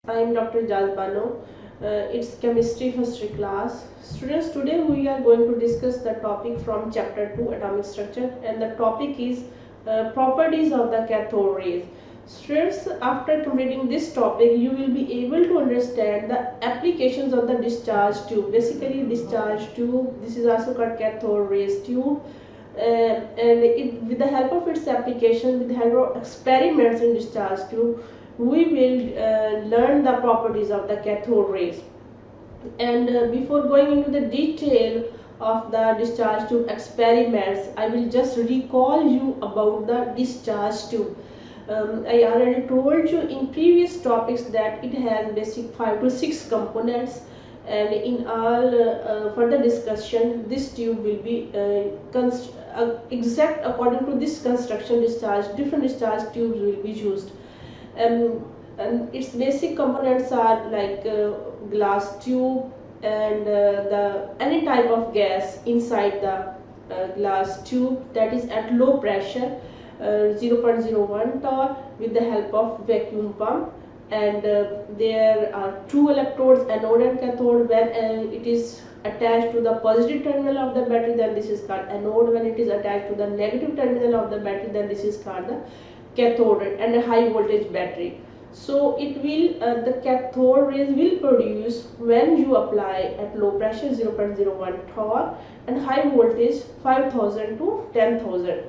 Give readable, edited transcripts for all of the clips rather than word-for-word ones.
I am Dr. Jalbano. It's chemistry first year class. Students, today we are going to discuss the topic from chapter 2 atomic structure, and the topic is properties of the cathode rays. Students, after completing this topic, you will be able to understand the applications of the discharge tube. Basically, discharge tube, this is also called cathode rays tube. With the help of its application, with the help of experiments in discharge tube, we will learn the properties of the cathode rays. And before going into the detail of the discharge tube experiments, I will just recall you about the discharge tube. I already told you in previous topics that it has basic 5 to 6 components, and in all further discussion this tube will be exact according to this construction. Different discharge tubes will be used. And its basic components are like glass tube and the any type of gas inside the glass tube that is at low pressure, 0.01 torr, with the help of vacuum pump. And there are two electrodes, anode and cathode. When it is attached to the positive terminal of the battery, then this is called anode. When it is attached to the negative terminal of the battery, then this is called the cathode. And a high voltage battery, so it will the cathode rays will produce when you apply at low pressure 0.01 torr and high voltage 5000 to 10,000.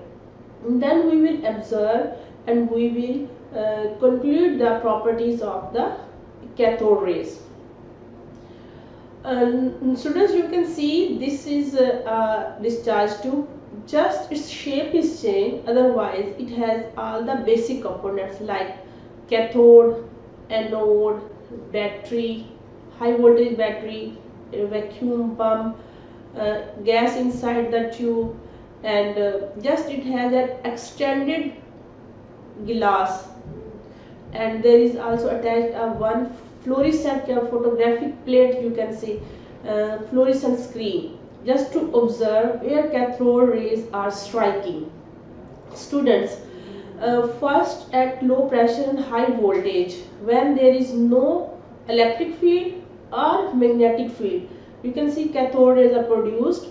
Then we will observe and we will conclude the properties of the cathode rays. Students, you can see this is a discharge tube. Just its shape is changed, otherwise it has all the basic components like cathode, anode, battery, high voltage battery, vacuum pump, gas inside the tube, and just it has an extended glass, and there is also attached a one fluorescent photographic plate, you can see fluorescent screen, just to observe where cathode rays are striking. Students, first at low pressure and high voltage, when there is no electric field or magnetic field, you can see cathode rays are produced.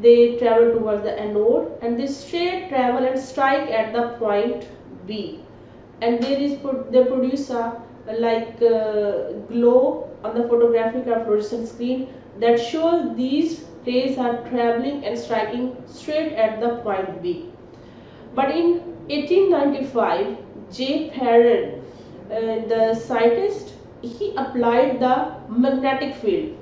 They travel towards the anode and they straight travel and strike at the point B, and they produce a glow on the photographic or fluorescent screen that shows these rays are traveling and striking straight at the point B. But in 1895, J. Perrin, the scientist, he applied the magnetic field.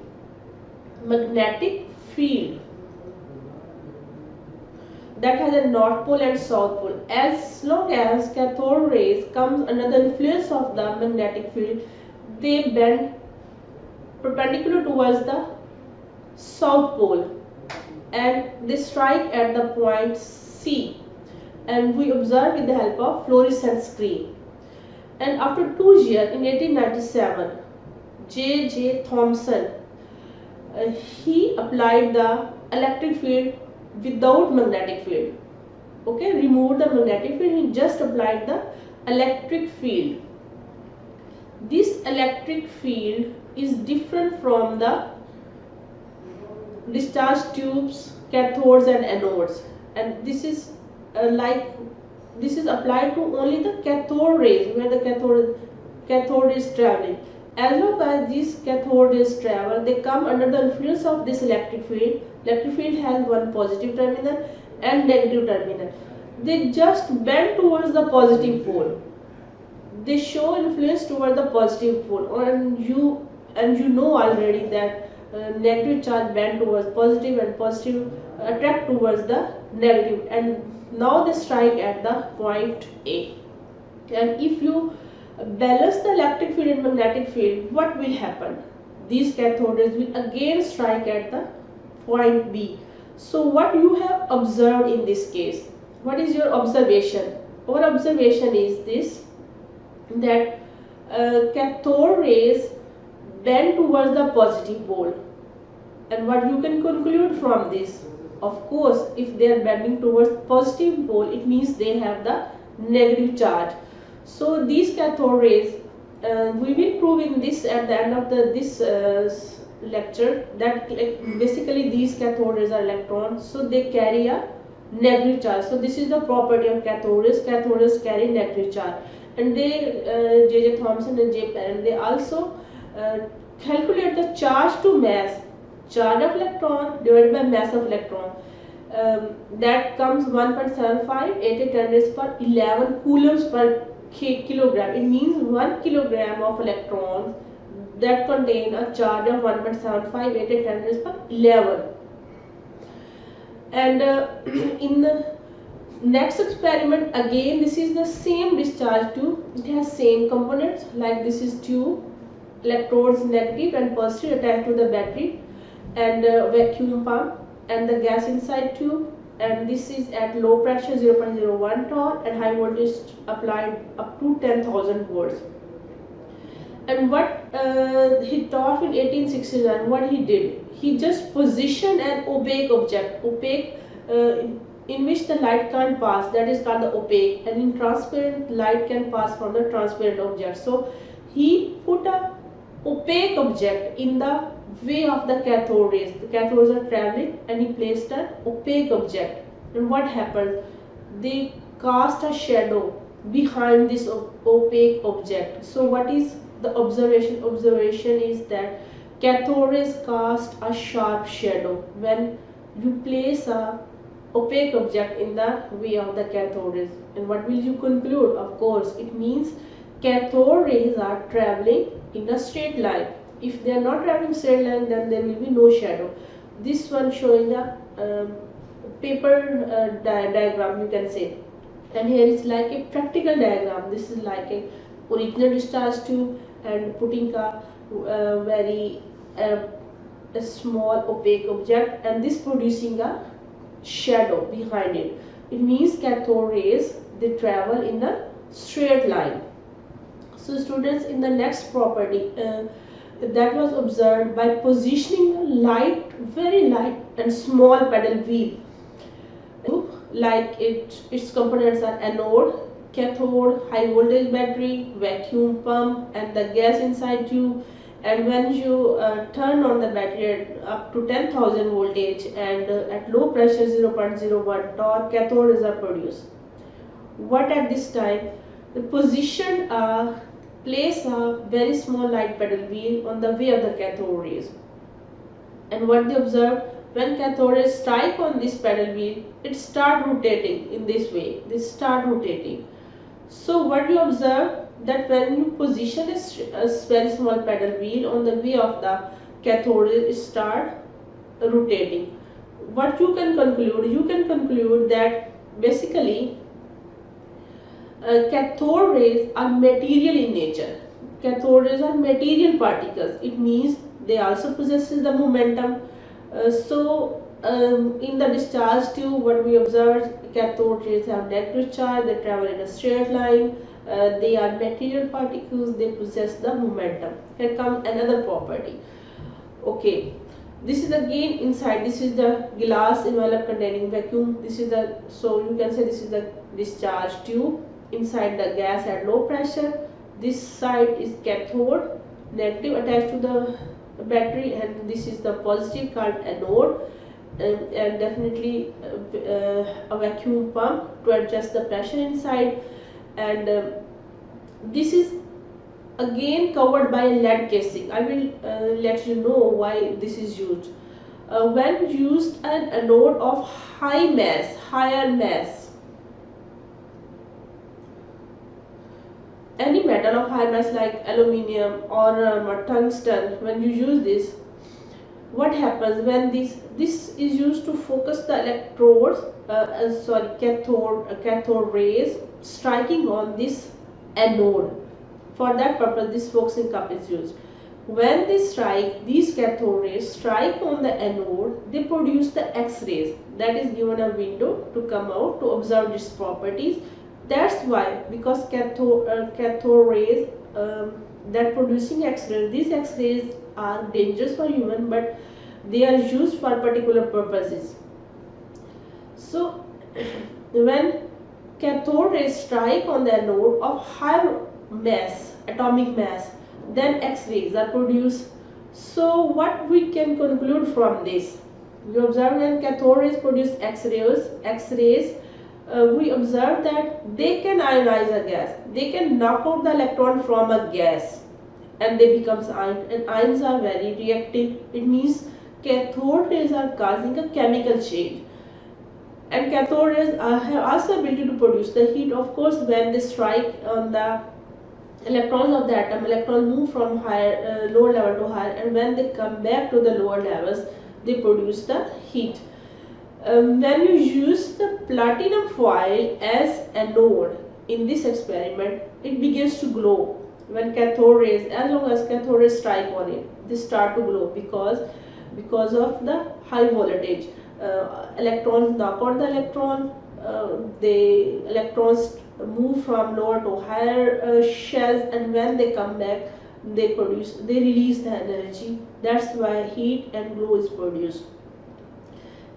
That has a north pole and south pole. As long as cathode rays comes under the influence of the magnetic field, they bend perpendicular towards the south pole and they strike at the point C, and we observe with the help of fluorescent screen. And after 2 years, in 1897, J. Thomson, he applied the electric field without magnetic field. Okay, removed the magnetic field, he just applied the electric field. This electric field is different from the discharge tubes, cathodes and anodes, and this is this is applied to only the cathode rays, where the cathode is traveling. As long as these cathode rays travel, they come under the influence of this electric field. Electric field has one positive terminal and negative terminal. They just bend towards the positive pole. They show influence towards the positive pole, and you know already that negative charge bend towards positive and positive attract towards the negative, and now they strike at the point A. And if you balance the electric field and magnetic field, what will happen? These cathode rays will again strike at the point B. So what you have observed in this case? What is your observation? Our observation is this, that cathode rays bend towards the positive pole. And what you can conclude from this? Of course, if they are bending towards positive pole, it means they have the negative charge. So these cathode rays we will prove in this at the end of this lecture that basically these cathodes are electrons, so they carry a negative charge. So this is the property of cathodes. Cathodes carry negative charge, and they J.J. Thomson and J. Perrin, they also calculate the charge to mass, charge of electron divided by mass of electron. That comes 1.75 8 10 raised per 11 coulombs per kilogram. It means 1 kilogram of electrons that contain a charge of 1.75 8 10 raised per 11. And in the next experiment, again this is the same discharge tube. It has same components, like this is tube, electrodes negative and positive attached to the battery, and vacuum pump and the gas inside tube, and this is at low pressure 0.01 torr and high voltage applied up to 10,000 volts. And what he taught in 1869, what he did, he just positioned an opaque object, opaque in which the light can't pass, that is called the opaque, and in transparent light can pass from the transparent object. So he put a opaque object in the way of the cathode rays. The cathodes are traveling, and he placed an opaque object, and what happened, they cast a shadow behind this opaque object. So what is the observation? Observation is that cathode rays cast a sharp shadow when you place a opaque object in the way of the cathode rays. And what will you conclude? Of course, it means cathode rays are traveling in a straight line. If they are not traveling straight line, then there will be no shadow. This one showing a paper diagram, you can say, and here is like a practical diagram. This is like a original discharge tube and putting a very a small opaque object, and this producing a shadow behind it. It means cathode rays, they travel in a straight line. So students, in the next property that was observed by positioning a light, very light and small pedal wheel, like its components are anode, cathode, high voltage battery, vacuum pump and the gas inside tube. And when you turn on the battery up to 10,000 voltage and at low pressure 0.01 torr, cathode rays are produced. What at this time, the position place a very small light pedal wheel on the way of the cathode rays, and what they observe, when cathode rays strike on this pedal wheel, it start rotating in this way. They start rotating. So what you observe, that when you position a very small pedal wheel on the way of the cathode rays, it start rotating. What you can conclude? You can conclude that basically cathode rays are material in nature. Cathode rays are material particles. It means they also possess the momentum. In the discharge tube, what we observed, cathode rays have negative charge. They travel in a straight line. They are material particles. They possess the momentum. Here comes another property. Okay. This is again inside. This is the glass envelope containing vacuum. This is the, so you can say this is the discharge tube. Inside the gas at low pressure. This side is cathode, negative attached to the battery, and this is the positive called anode, and definitely a vacuum pump to adjust the pressure inside. And this is again covered by lead casing. I will let you know why this is used. When used an anode of higher mass, any metal of high mass like aluminium or tungsten, when you use this, what happens when this is used to focus the electrodes, cathode rays striking on this anode. For that purpose, this focusing cup is used. When these cathode rays strike on the anode, they produce the X-rays. That is given a window to come out to observe its properties. That's why, because cathode rays that producing X-rays, these X-rays are dangerous for human, but they are used for particular purposes. So when cathode rays strike on the anode of higher mass atomic mass, then X-rays are produced. So what we can conclude from this? We observe when cathode rays produce X-rays, we observe that they can ionize a gas. They can knock out the electron from a gas and they become ion, and ions are very reactive. It means cathode rays are causing a chemical change. And cathode rays have also ability to produce the heat. Of course, when they strike on the electrons of the atom, electrons move from lower level to higher, and when they come back to the lower levels, they produce the heat. When you use the platinum foil as anode in this experiment, it begins to glow. When cathode rays, as long as cathode rays strike on it, they start to glow because of the high voltage. Electrons knock out the electron. The electrons move from lower to higher shells, and when they come back, they release the energy. That's why heat and glow is produced.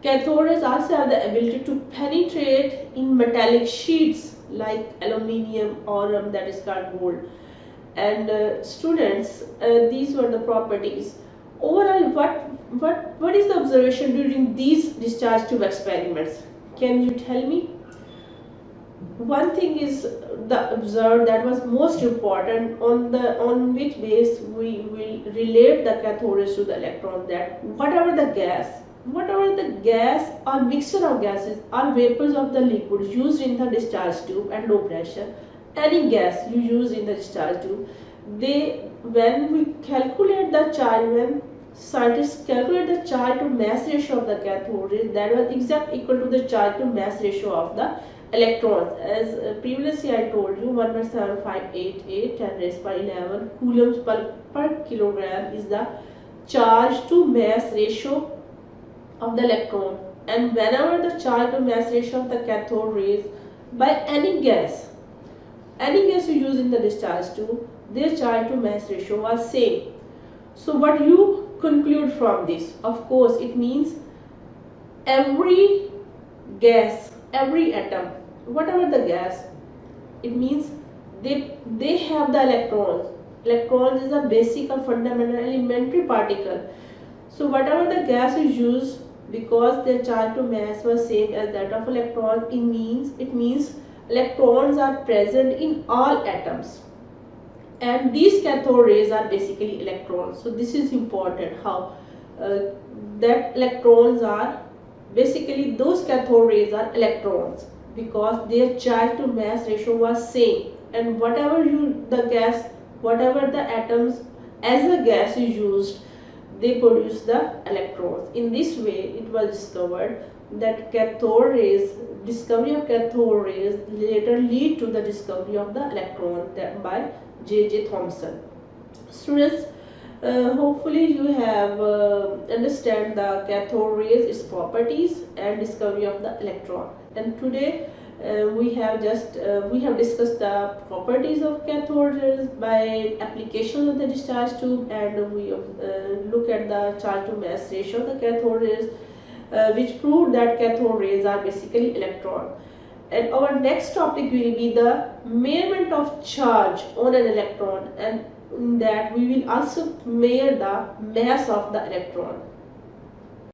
Cathode rays also have the ability to penetrate in metallic sheets like aluminium or that is called gold. And students, these were the properties. Overall, what is the observation during these discharge tube experiments? Can you tell me? One thing is the observed that was most important, on which base we will relate the cathode rays to the electron, that whatever the gas or mixture of gases or vapors of the liquid used in the discharge tube at low pressure, any gas you use in the discharge tube, when we calculate the charge, when scientists calculate the charge to mass ratio of the cathode rays, that was exact equal to the charge to mass ratio of the electrons. As previously I told you, 1.7588 10 raised by 11 coulombs per kilogram is the charge to mass ratio of the electron. And whenever the charge to mass ratio of the cathode rays by any gas you use in the discharge tube, their charge to mass ratio was same. So what you conclude from this? Of course, it means every gas, every atom, whatever the gas, it means they have the electrons. Electrons is a basic or fundamental elementary particle. So whatever the gas is used, because their charge to mass was same as that of electron, it means electrons are present in all atoms. And these cathode rays are basically electrons. So this is important, how that electrons are basically, those cathode rays are electrons, because their charge to mass ratio was same. And whatever the atoms as a gas is used, they produce the electrons. In this way, it was discovered that discovery of cathode rays later lead to the discovery of the electron by J.J. Thomson. Students, hopefully you have understand the cathode rays, its properties, and discovery of the electron. And today we have discussed the properties of cathode rays by application of the discharge tube, and we look at the charge to mass ratio of the cathode rays, which proved that cathode rays are basically electron. And our next topic will be the measurement of charge on an electron, and in that we will also measure the mass of the electron.